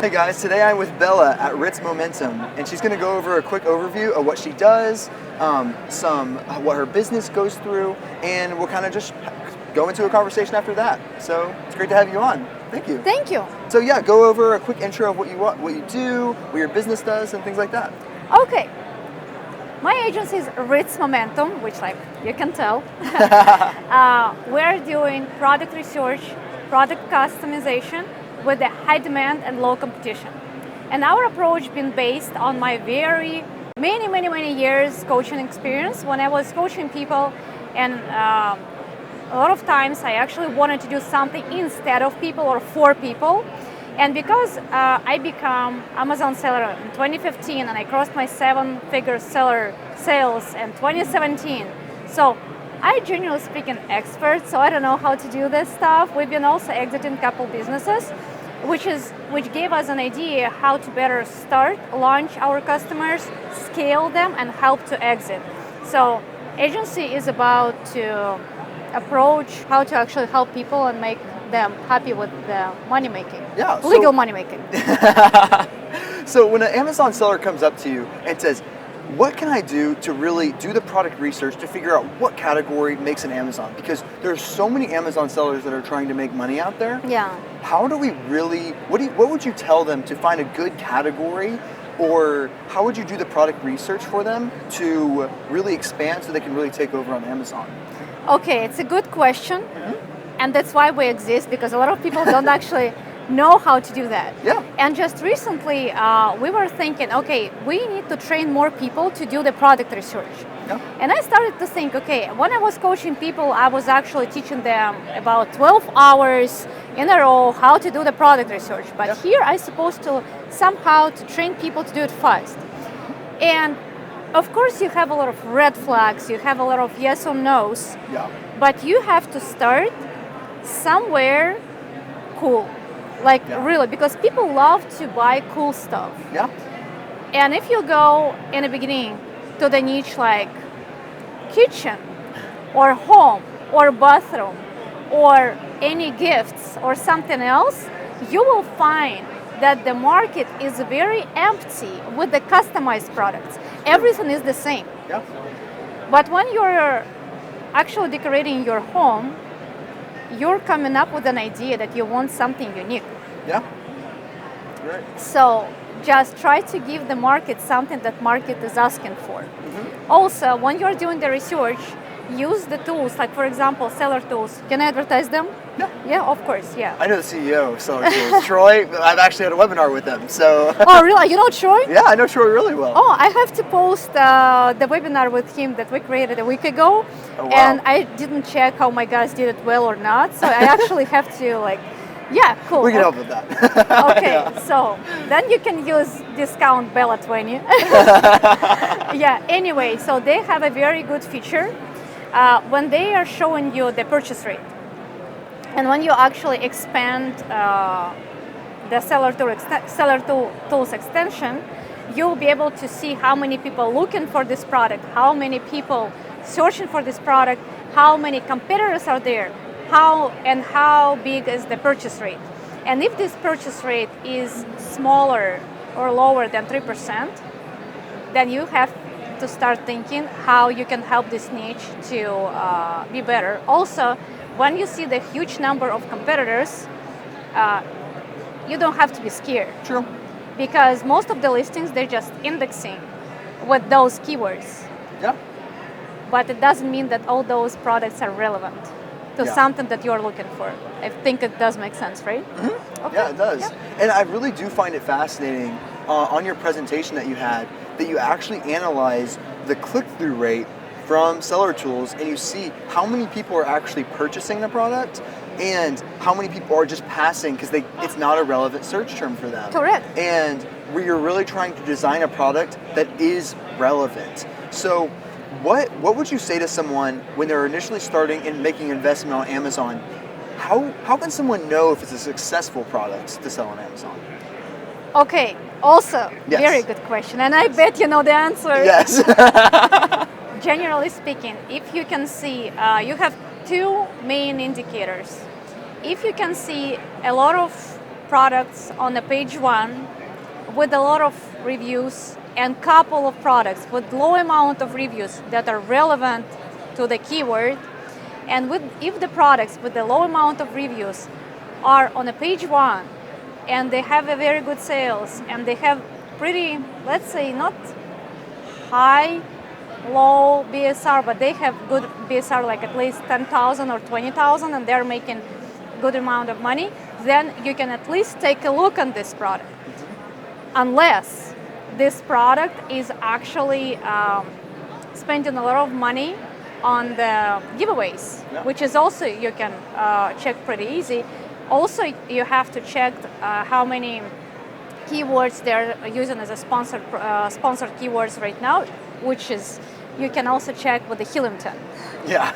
Hey guys, today I'm with Bella at Ritz Momentum, and she's going to go over a quick overview of what she does, what her business goes through, and we'll kind of just go into a conversation after that. So it's great to have you on. Thank you. Thank you. So yeah, go over a quick intro of what you do, what your business does, and things like that. Okay. My agency is Ritz Momentum, which you can tell. We're doing product research, product customization with a high demand and low competition. And our approach been based on my many years coaching experience when I was coaching people, and a lot of times I actually wanted to do something instead of people or for people. And because I became Amazon seller in 2015 and I crossed my 7-figure seller sales in 2017, so I generally speaking expert, so I don't know how to do this stuff. We've been also exiting a couple businesses, which gave us an idea how to better start, launch our customers, scale them, and help to exit. So agency is about to approach how to actually help people and make them happy with the money making. Yeah, legal money making. So when an Amazon seller comes up to you and says, what can I do to really do the product research to figure out what category makes an Amazon? Because there's so many Amazon sellers that are trying to make money out there. Yeah. How do we really, what would you tell them to find a good category, or how would you do the product research for them to really expand so they can really take over on Amazon? Okay, it's a good question. And that's why we exist, because a lot of people don't actually know how to do that. Yeah. And just recently, we were thinking, okay, we need to train more people to do the product research. Yeah. And I started to think, okay, when I was coaching people, I was actually teaching them about 12 hours in a row how to do the product research. But here I'm supposed to somehow to train people to do it fast. And of course, you have a lot of red flags, you have a lot of yes or no's. Yeah. But you have to start somewhere cool. Really, because people love to buy cool stuff. Yeah. And if you go in the beginning to the niche like kitchen or home or bathroom or any gifts or something else, you will find that the market is very empty with the customized products. Everything is the same. Yeah. But when you're actually decorating your home, you're coming up with an idea that you want something unique. Yeah. Right. So just try to give the market something that market is asking for. Also, when you're doing the research, use the tools, like for example, seller tools. Can I advertise them? Yeah. Yeah, of course, yeah. I know the CEO of Seller Tools, Troy. I've actually had a webinar with him, so. Oh, really? You know Troy? Yeah, I know Troy really well. Oh, I have to post the webinar with him that we created a week ago. Oh, wow. And I didn't check how my guys did it well or not, so I actually have to yeah, cool. We can help with that. Okay, Yeah. So then you can use discount Bella20. Yeah, anyway, so they have a very good feature when they are showing you the purchase rate. And when you actually expand the seller tools extension, you'll be able to see how many people looking for this product, how many people searching for this product, how many competitors are there, how big is the purchase rate. And if this purchase rate is smaller or lower than 3%, then you have to start thinking how you can help this niche to be better. Also, when you see the huge number of competitors, you don't have to be scared. True. Because most of the listings, they're just indexing with those keywords. Yeah. But it doesn't mean that all those products are relevant to something that you're looking for. I think it does make sense, right? Okay. Yeah, it does. Yeah. And I really do find it fascinating on your presentation that you had that you actually analyze the click-through rate from seller tools, and you see how many people are actually purchasing the product and how many people are just passing because it's not a relevant search term for them. Correct. And where you're really trying to design a product that is relevant. So what would you say to someone when they're initially starting and making an investment on Amazon? How can someone know if it's a successful product to sell on Amazon? Okay, also, Yes. very good question, and I bet you know the answer. Yes. Generally speaking, if you can see, you have two main indicators. If you can see a lot of products on the page one with a lot of reviews and couple of products with low amount of reviews that are relevant to the keyword, and if the products with the low amount of reviews are on a page one and they have a very good sales and they have pretty, let's say, not high, low BSR, but they have good BSR, like at least 10,000 or 20,000, and they're making good amount of money, then you can at least take a look on this product. Unless this product is actually spending a lot of money on the giveaways, which is also you can check pretty easy. Also, you have to check how many keywords they're using as a sponsored keywords right now, which is you can also check with the Hillington. Yeah.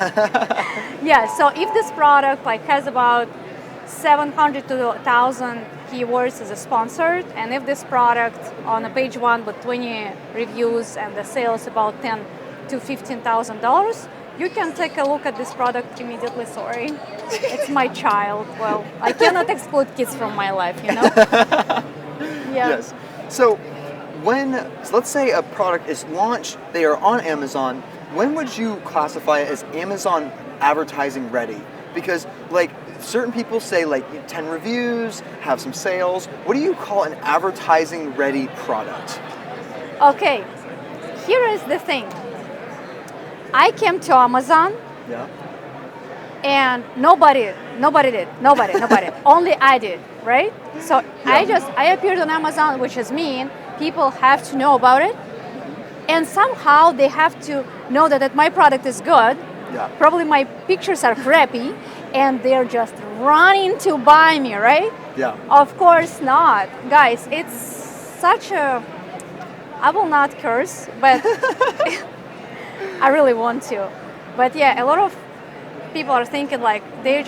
Yeah. So if this product like has about 700 to 1,000 keywords as a sponsored, and if this product on a page one with 20 reviews and the sales about $10,000 to $15,000, you can take a look at this product immediately. Sorry, it's my child. Well, I cannot exclude kids from my life, you know? Yeah. Yes. So let's say a product is launched, they are on Amazon, when would you classify it as Amazon advertising ready? Because like certain people say like 10 reviews, have some sales. What do you call an advertising ready product? Okay, here is the thing. I came to Amazon and nobody did. Only I did, right? So I appeared on Amazon, which is mean people have to know about it, and somehow they have to know that my product is good. Yeah. Probably my pictures are crappy, and they're just running to buy me, right? Yeah. Of course not, guys. It's such a. I will not curse, but I really want to. But yeah, a lot of people are thinking like they've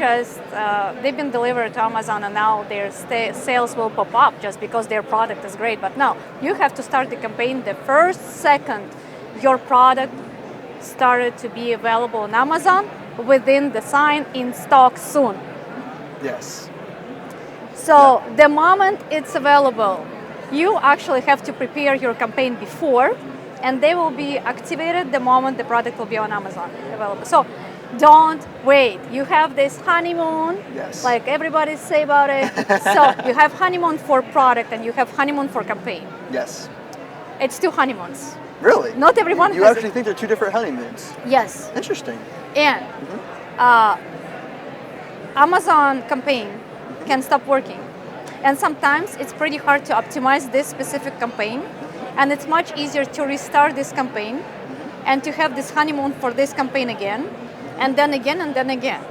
been delivered to Amazon and now their sales will pop up just because their product is great. But no, you have to start the campaign the first second your product started to be available on Amazon within the sign in stock soon. Yes. So the moment it's available, you actually have to prepare your campaign before, and they will be activated the moment the product will be on Amazon available. So don't wait. You have this honeymoon, like everybody say about it. So you have honeymoon for product and you have honeymoon for campaign. Yes. It's 2 honeymoons. Really? Not everyone You has actually think they're 2 different honeymoons? Yes. Interesting. And Amazon campaign can stop working. And sometimes it's pretty hard to optimize this specific campaign. And it's much easier to restart this campaign and to have this honeymoon for this campaign again, and then again, and then again.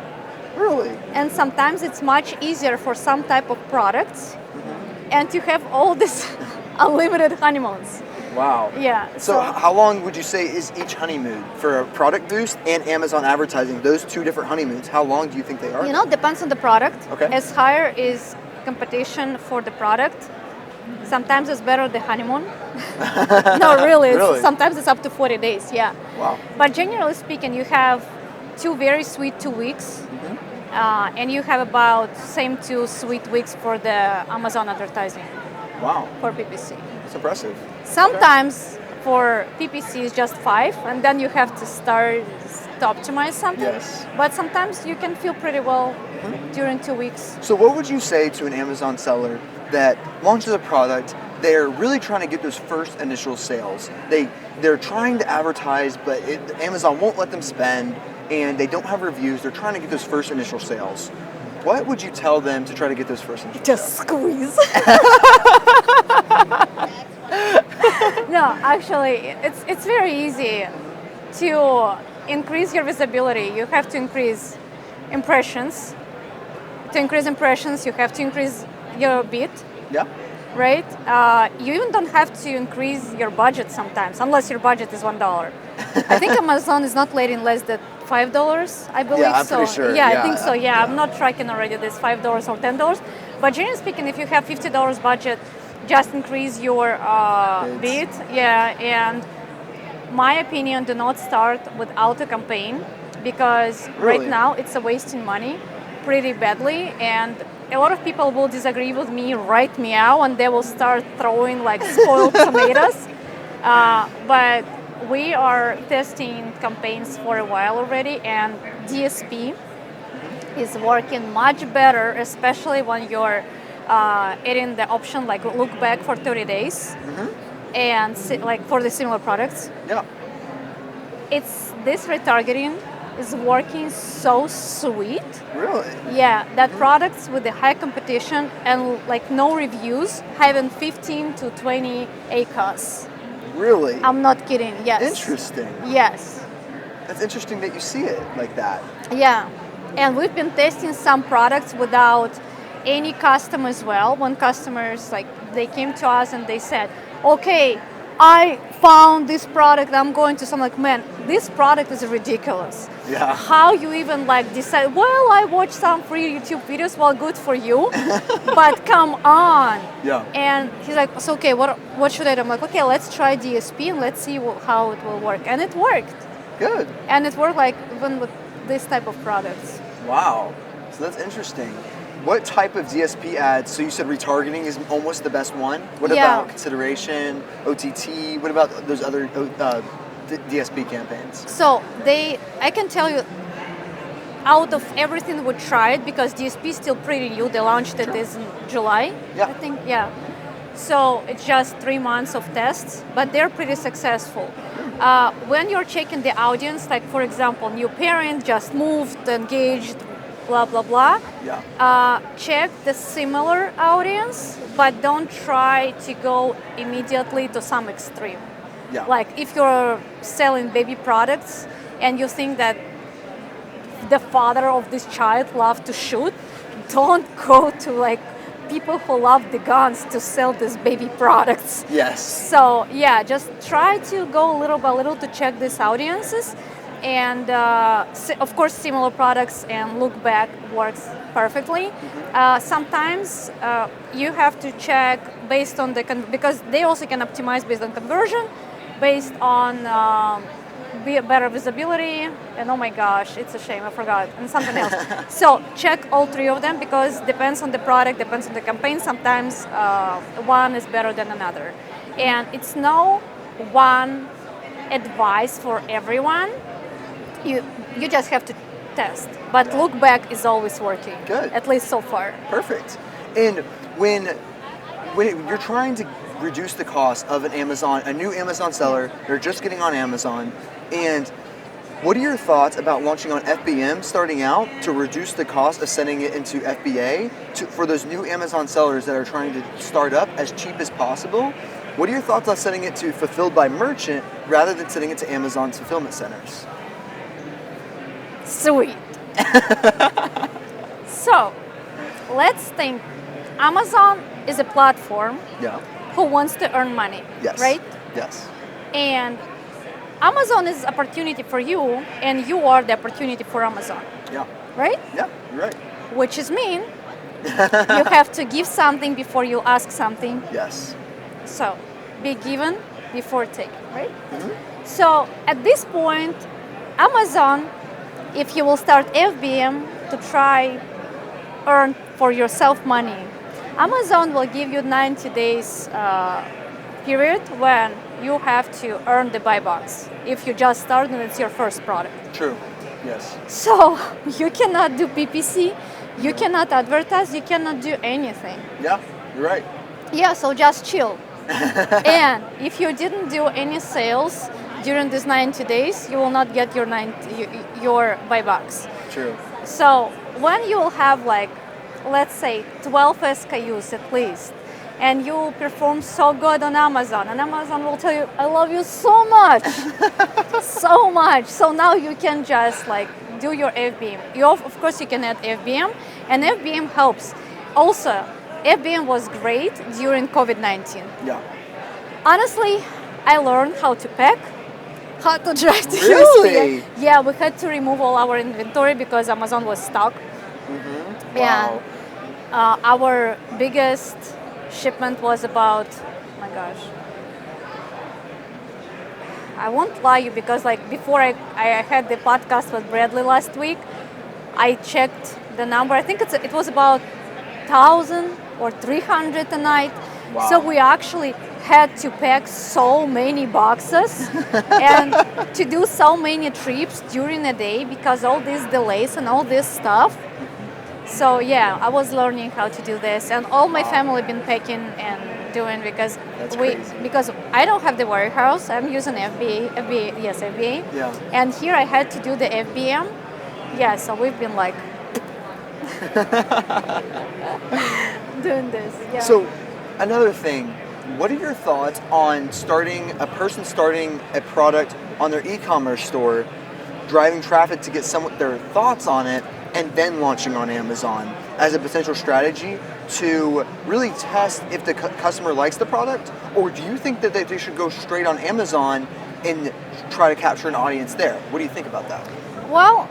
Really? And sometimes it's much easier for some type of products and to have all these unlimited honeymoons. Wow. Yeah. So how long would you say is each honeymoon for a product boost and Amazon advertising? Those 2 different honeymoons, how long do you think they are? You know, it depends on the product. Okay. As higher is competition for the product, sometimes it's better the honeymoon. No, really. Sometimes it's up to 40 days, yeah. Wow. But generally speaking, you have 2 very sweet 2 weeks. And you have about same 2 sweet weeks for the Amazon advertising. Wow. For PPC. It's impressive. Sometimes for PPC it's just 5, and then you have to start to optimize something. Yes. But sometimes you can feel pretty well during 2 weeks. So what would you say to an Amazon seller that launches a product, they're really trying to get those first initial sales? They're trying to advertise, but Amazon won't let them spend, and they don't have reviews. They're trying to get those first initial sales. What would you tell them to try to get those first initial sales? Just squeeze. No, actually, it's very easy to increase your visibility. You have to increase impressions. To increase impressions, you have to increase your bid. Yeah. Right? You even don't have to increase your budget sometimes, unless your budget is $1. I think Amazon is not letting less than $5, I believe. Yeah, I'm pretty sure. Yeah, I think so. Yeah, I'm not tracking already this $5 or $10. But generally speaking, if you have $50 budget, just increase your bid. Yeah, and my opinion, do not start without a campaign, because right now it's a wasting money pretty badly, and a lot of people will disagree with me, write me out, and they will start throwing like spoiled tomatoes. But we are testing campaigns for a while already, and DSP is working much better, especially when you're adding the option like look back for 30 days, and like for the similar products. Yeah. It's this retargeting is working so sweet. Really? Yeah, that products with the high competition and like no reviews having 15 to 20 ACOS. Really? I'm not kidding. Yes. Interesting. Yes. That's interesting that you see it like that. Yeah, and we've been testing some products without any custom as well. When customers like they came to us and they said, "Okay, I found this product. I'm going to." So I'm like, "Man, this product is ridiculous. Yeah. How you even like decide?" Well, I watched some free YouTube videos. Well, good for you, but come on. Yeah. And he's like, "So okay, what should I do?" I'm like, "Okay, let's try DSP and let's see how it will work." And it worked. Good. And it worked like even with this type of products. Wow. So that's interesting. What type of DSP ads? So you said retargeting is almost the best one. What Yeah. about consideration, OTT? What about those other DSP campaigns? So I can tell you, out of everything we tried, because DSP is still pretty new, they launched it in July, Yeah. I think, yeah. So it's just 3 months of tests, but they're pretty successful. When you're checking the audience, like for example, new parent just moved, engaged, blah, blah, blah. Yeah. Check the similar audience, but don't try to go immediately to some extreme. Yeah. Like if you're selling baby products and you think that the father of this child loves to shoot, don't go to like people who love the guns to sell these baby products. Yes. So yeah, just try to go little by little to check these audiences, and of course similar products and look back works perfectly. Sometimes you have to check based on because they also can optimize based on conversion, based on better visibility, and oh my gosh, it's a shame, I forgot, and something else. So check all three of them because depends on the product, depends on the campaign. Sometimes one is better than another. And it's no one advice for everyone. You just have to test. But look back is always working. Good. At least so far. Perfect. And when you're trying to reduce the cost of a new Amazon seller, they're just getting on Amazon, and what are your thoughts about launching on FBM starting out to reduce the cost of sending it into FBA for those new Amazon sellers that are trying to start up as cheap as possible? What are your thoughts on sending it to fulfilled by merchant rather than sending it to Amazon's fulfillment centers? Sweet. So, let's think. Amazon is a platform Yeah. who wants to earn money, Yes. right? Yes. And Amazon is opportunity for you, and you are the opportunity for Amazon, Yeah. right? Yeah. You're right. Which is mean you have to give something before you ask something. Yes. So, be given before taken, right? So, at this point, Amazon, if you will start FBM to try earn for yourself money, Amazon will give you 90 days period when you have to earn the buy box if you just start and it's your first product. True. Yes. So you cannot do PPC, you cannot advertise, you cannot do anything. Yeah. You're right. Yeah, so just chill. And if you didn't do any sales during these 90 days, you will not get your buy box. True. So when you will have like, let's say 12 SKUs at least, and you will perform so good on Amazon, and Amazon will tell you, I love you so much, so much. So now you can just like do your FBM. Of course you can add FBM, and FBM helps. Also, FBM was great during COVID-19. Yeah. Honestly, I learned how to pack, how to drive to Really? USPS. Yeah, we had to remove all our inventory because Amazon was stuck. Wow. And our biggest shipment was about, oh my gosh, I won't lie you because like before I had the podcast with Bradley last week, I checked the number. I think it was about 1,000 or 300 a night. Wow. So we actually had to pack so many boxes and to do so many trips during the day because all these delays and all this stuff. So yeah, I was learning how to do this, and all my family been packing and doing because That's crazy. because I don't have the warehouse. I'm using FBA. Yeah. And here I had to do the FBM. Yeah, so we've been like doing this. Yeah. So, another thing, what are your thoughts on starting a product on their e-commerce store, driving traffic to get their thoughts on it, and then launching on Amazon as a potential strategy to really test if the customer likes the product? Or do you think that they should go straight on Amazon and try to capture an audience there? What do you think about that? Well,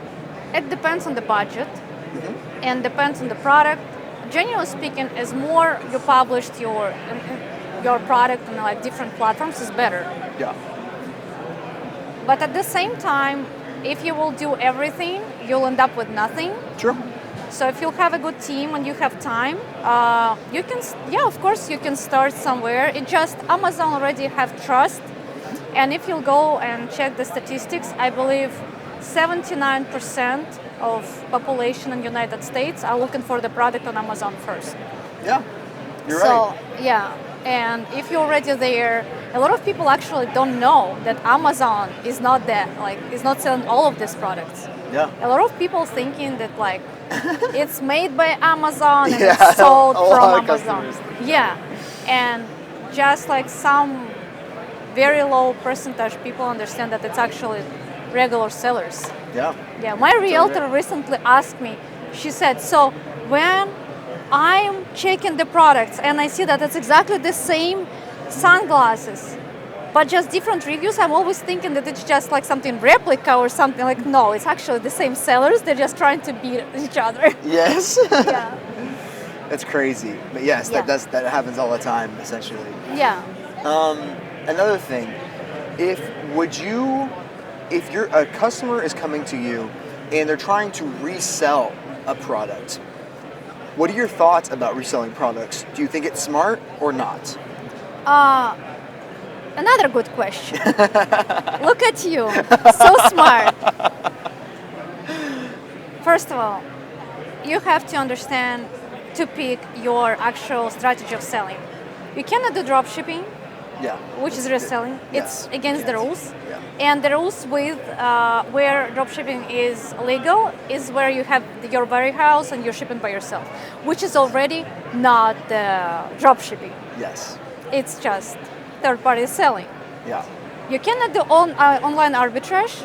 it depends on the budget and depends on the product. Generally speaking, as more you published your product on like different platforms is better. Yeah. But at the same time, if you will do everything, you'll end up with nothing. Sure. So if you have a good team and you have time, you can, of course, you can start somewhere. It just Amazon already have trust, and if you go and check the statistics, I believe 79% of population in the United States are looking for the product on Amazon first. Yeah, you're So right. yeah, and if you're already there, a lot of people actually don't know that Amazon is not selling all of these products. Yeah. A lot of people thinking that like it's made by Amazon and Yeah, it's sold a lot from of Amazon. customers. Yeah, and just like some very low percentage people understand that it's actually regular sellers. Yeah. Yeah, my realtor recently asked me, she said, so when I'm checking the products and I see that it's exactly the same sunglasses, but just different reviews, I'm always thinking that it's just like something replica or something. Like, no, it's actually the same sellers. They're just trying to beat each other. Yes. Yeah. That's crazy. But yes, Yeah. that happens all the time, essentially. Yeah. Another thing, if a customer is coming to you and they're trying to resell a product, what are your thoughts about reselling products? Do you think it's smart or not? Another good question. Look at you, so smart. First of all, you have to understand to pick your actual strategy of selling. You cannot do drop shipping, Yeah. which is reselling. Yeah. It's against the rules. Yeah. And the rules with where dropshipping is legal is where you have your warehouse and you're shipping by yourself, which is already not dropshipping. Yes. It's just third-party selling. Yeah. You cannot do online arbitrage,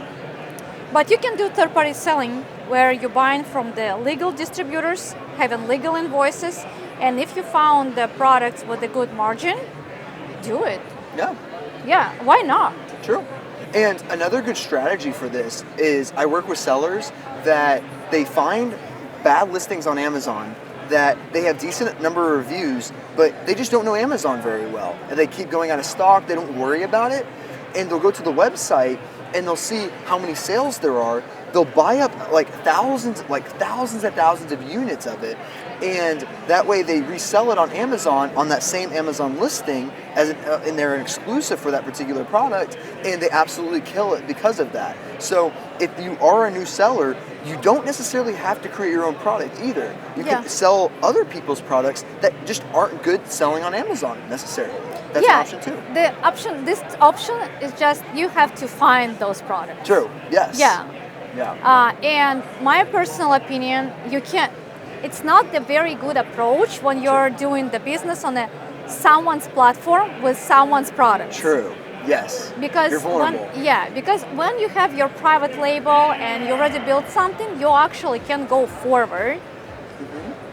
but you can do third-party selling where you're buying from the legal distributors, having legal invoices, and if you found the products with a good margin, do it. Yeah. Yeah, why not? True. And another good strategy for this is I work with sellers that they find bad listings on Amazon that they have decent number of reviews, but they just don't know Amazon very well. And they keep going out of stock, they don't worry about it, and they'll go to the website and they'll see how many sales there are. They'll buy up thousands and thousands of units of it, and that way they resell it on Amazon on that same Amazon listing and they're an exclusive for that particular product, and they absolutely kill it because of that. So if you are a new seller, you don't necessarily have to create your own product either. You can sell other people's products that just aren't good selling on Amazon necessarily. That's an option too. This option is just you have to find those products. True. Yes. Yeah. Yeah. And my personal opinion, it's not a very good approach when you're doing the business on someone's platform with someone's products. True. Yes. Because you're vulnerable. because when you have your private label and you already built something, you actually can go forward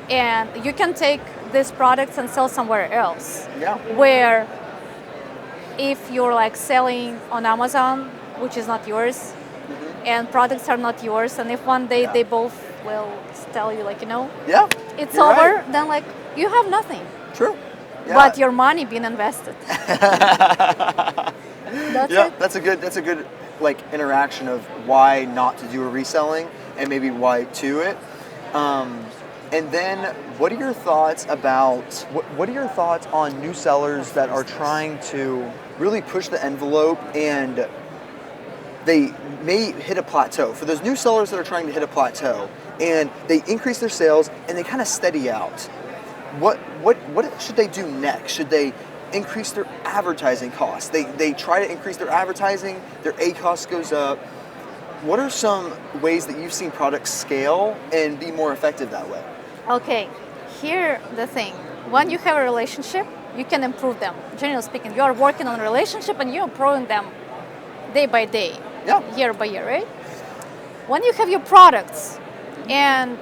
and you can take these products and sell somewhere else. Yeah. Where if you're like selling on Amazon, which is not yours, and products are not yours, and if one day they both will tell you Yeah. it's you're over, right. then you have nothing. True. Yeah. But your money being invested. That's it. That's a good interaction of why not to do a reselling and maybe why to it. And then, what are your thoughts about what are your thoughts on new sellers that are trying to really push the envelope and they may hit a plateau? For those new sellers that are trying to hit a plateau and they increase their sales and they kind of steady out, what should they do next? Should they increase their advertising costs? They try to increase their advertising, their A cost goes up. What are some ways that you've seen products scale and be more effective that way? Okay, here the thing. When you have a relationship, you can improve them. Generally speaking, you are working on a relationship and you're improving them day by day, year by year, right? When you have your products and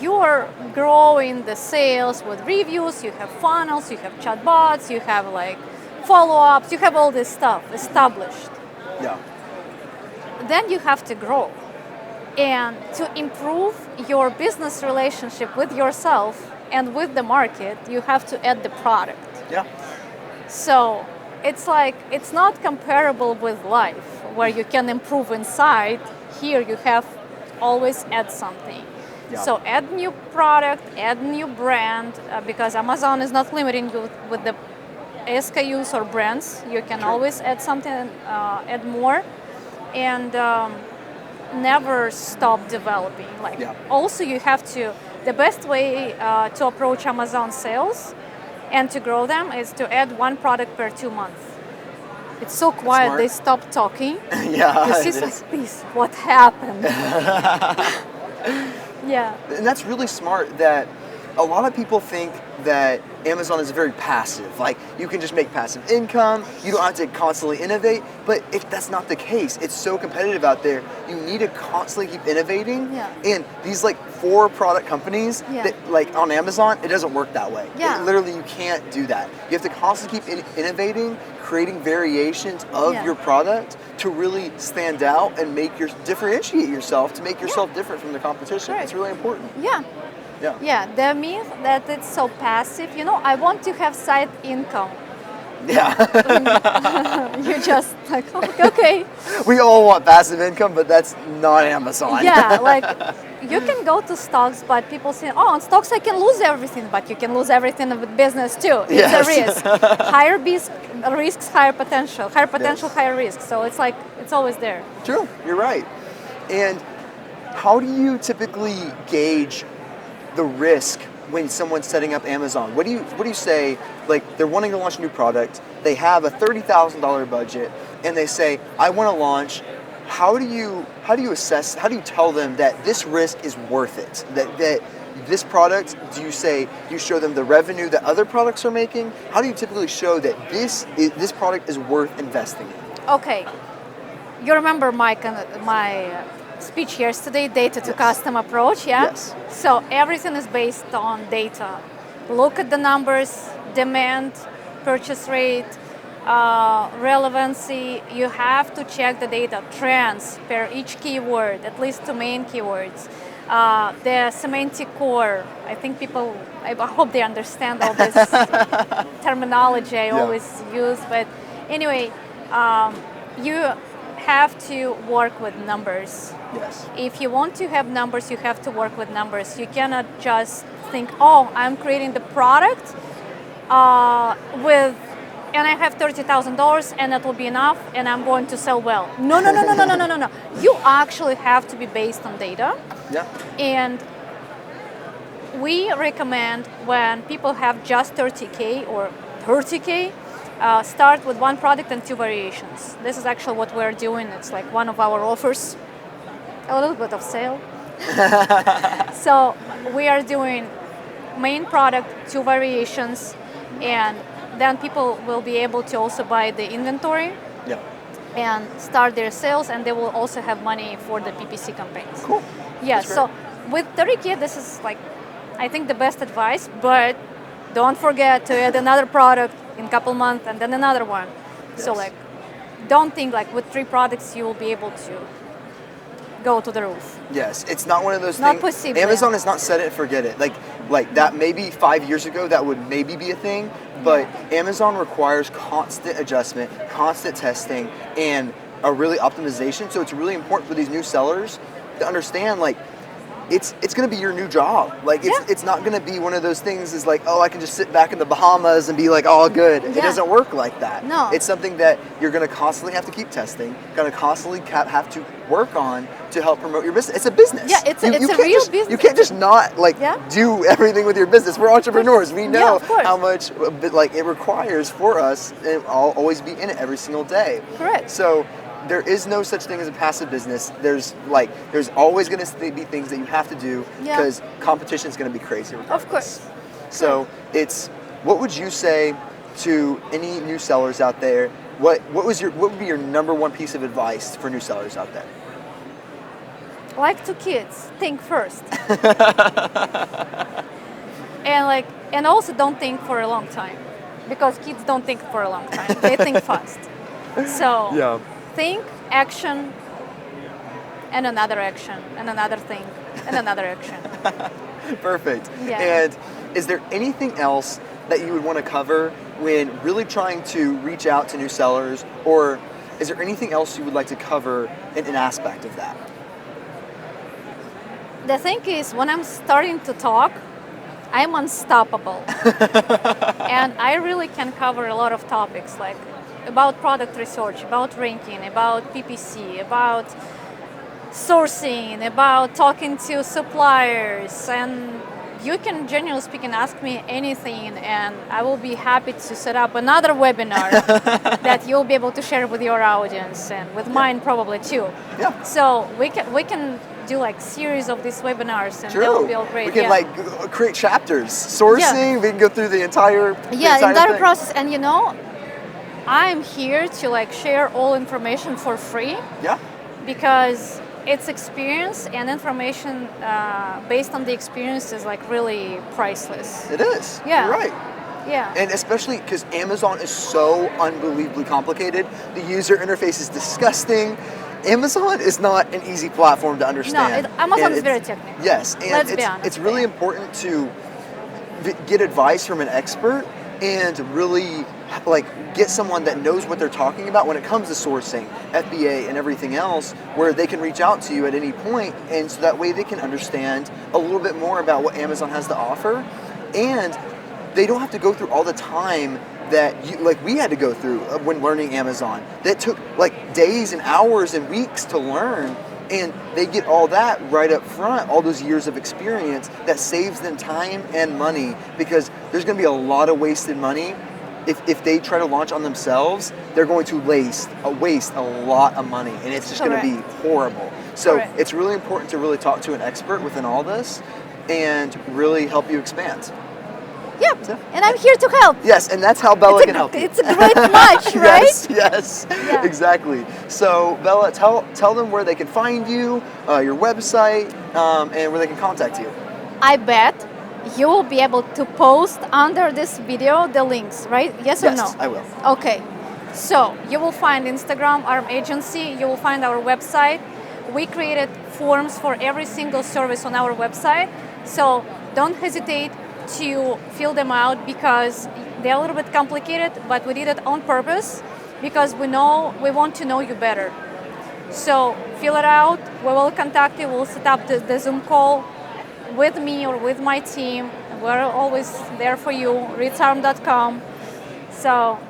you are growing the sales with reviews, you have funnels, you have chatbots, you have like follow-ups, you have all this stuff established. Yeah. Then you have to grow. And to improve your business relationship with yourself and with the market, you have to add the product. Yeah. So it's like, it's not comparable with life where you can improve inside. Here you have always add something. Yeah. So add new product, add new brand, because Amazon is not limiting you with the SKUs or brands. You can always add something, add more, and never stop developing. Also you have to, the best way to approach Amazon sales and to grow them is to add one product per 2 months. It's so quiet, they stop talking. Yeah. You see like this, what happened? Yeah. And that's really smart that a lot of people think that Amazon is very passive. Like, you can just make passive income, you don't have to constantly innovate, but if that's not the case, it's so competitive out there, you need to constantly keep innovating. Yeah. And these like 4 product companies that like on Amazon, it doesn't work that way. Yeah. Literally, you can't do that. You have to constantly keep innovating, creating variations of your product to really stand out and differentiate yourself, to make yourself different from the competition. Right. It's really important. Yeah. Yeah. Yeah, the myth that it's so passive, I want to have side income. Yeah. You just like, okay. We all want passive income, but that's not Amazon. Yeah, like you can go to stocks, but people say, oh, on stocks I can lose everything, but you can lose everything with business too. It's a risk. Higher risks, higher potential. Higher potential, higher risk. So it's like, it's always there. True, you're right. And how do you typically gauge the risk when someone's setting up Amazon? What do you say, like they're wanting to launch a new product, they have a $30,000 budget, and they say, I want to launch. How do you assess, how do you tell them that this risk is worth it? That this product, do you show them the revenue that other products are making? How do you typically show that this product is worth investing in? Okay. You remember my speech yesterday, data to custom approach, yeah? Yes. So everything is based on data. Look at the numbers, demand, purchase rate, relevancy. You have to check the data, trends per each keyword, at least 2 main keywords. The semantic core, I hope they understand all this terminology I always use, but anyway, you have to work with numbers. Yes. If you want to have numbers, you have to work with numbers. You cannot just think, oh, I'm creating the product and I have $30,000 and that will be enough and I'm going to sell well. No. You actually have to be based on data. Yeah. And we recommend when people have just 30K or 30K, start with 1 product and 2 variations. This is actually what we're doing. It's like one of our offers, a little bit of sale. So we are doing main product, 2 variations, and then people will be able to also buy the inventory and start their sales, and they will also have money for the PPC campaigns. Cool. Yeah, so with 30K, this is like, I think the best advice, but don't forget to add another product in a couple months and then another one. Yes. So like, don't think like with 3 products you will be able to go to the roof. Yes, it's not one of those not things. Possible. Amazon is not set it and forget it. Like that maybe 5 years ago that would maybe be a thing, but Amazon requires constant adjustment, constant testing, and a really optimization. So it's really important for these new sellers to understand like it's going to be your new job. Like Yeah. it's not going to be one of those things is like, oh, I can just sit back in the Bahamas and be like all good. It Yeah. doesn't work like that. No. It's something that you're going to constantly have to keep testing, going to constantly have to work on to help promote your business. It's a business. Yeah, it's a can't real just, business. You can't just not like Yeah. do everything with your business. We're entrepreneurs. We know of course. how much like it requires for us, and I'll always be in it every single day. Correct. So there is no such thing as a passive business. There's always going to be things that you have to do Yeah. because competition is going to be crazy regardless. Of course. So what would you say to any new sellers out there? What would be your number one piece of advice for new sellers out there? Like two kids, think first. and also don't think for a long time, because kids don't think for a long time. They think fast. So Yeah. think, action, and another action, and another thing, and another action. Perfect. Yeah. And is there anything else that you would want to cover when really trying to reach out to new sellers, or is there anything else you would like to cover in an aspect of that? The thing is, when I'm starting to talk, I'm unstoppable. And I really can cover a lot of topics, like about product research, about ranking, about PPC, about sourcing, about talking to suppliers, and you can, generally speaking, ask me anything, and I will be happy to set up another webinar that you'll be able to share with your audience and with mine probably too. Yeah. So we can do like series of these webinars, and they'll be all great. We can yeah. like create chapters, sourcing. We can go through the entire entire thing. process. And I'm here to like share all information for free. Yeah. Because it's experience, and information based on the experience is like really priceless. It is. Yeah. You're right. Yeah. And especially because Amazon is so unbelievably complicated. The user interface is disgusting. Amazon is not an easy platform to understand. No, Amazon And is very technical. Yes, and Let's be honest. it's really important to get advice from an expert and really like get someone that knows what they're talking about when it comes to sourcing, FBA, and everything else, where they can reach out to you at any point, and so that way they can understand a little bit more about what Amazon has to offer, and they don't have to go through all the time that we had to go through when learning Amazon. That took like days and hours and weeks to learn, and they get all that right up front, all those years of experience that saves them time and money, because there's going to be a lot of wasted money. If they try to launch on themselves, they're going to waste a lot of money, and it's just going to be horrible. So Correct. It's really important to really talk to an expert within all this and really help you expand. Yep. And I'm here to help. Yes, and that's how Bella can help you. It's a great match, right? Yes, Yeah. exactly. So Bella, tell them where they can find you, your website, and where they can contact you. I bet you will be able to post under this video the links, right? Yes or no? Yes, I will. Okay. So you will find Instagram, our agency. You will find our website. We created forms for every single service on our website. So don't hesitate to fill them out, because they're a little bit complicated, but we did it on purpose because we want to know you better. So fill it out. We will contact you. We'll set up the Zoom call with me or with my team. We're always there for you. Ritzarm.com. So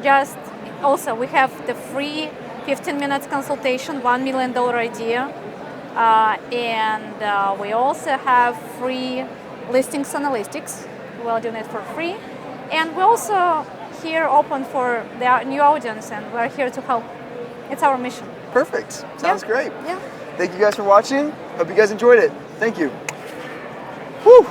just also we have the free 15 minutes consultation, $1 million idea, and we also have free listings analytics. We're doing it for free, and we're also here open for the new audience, and we're here to help. It's our mission. Perfect. Sounds great. Yeah. Thank you guys for watching. Hope you guys enjoyed it. Thank you. Whew.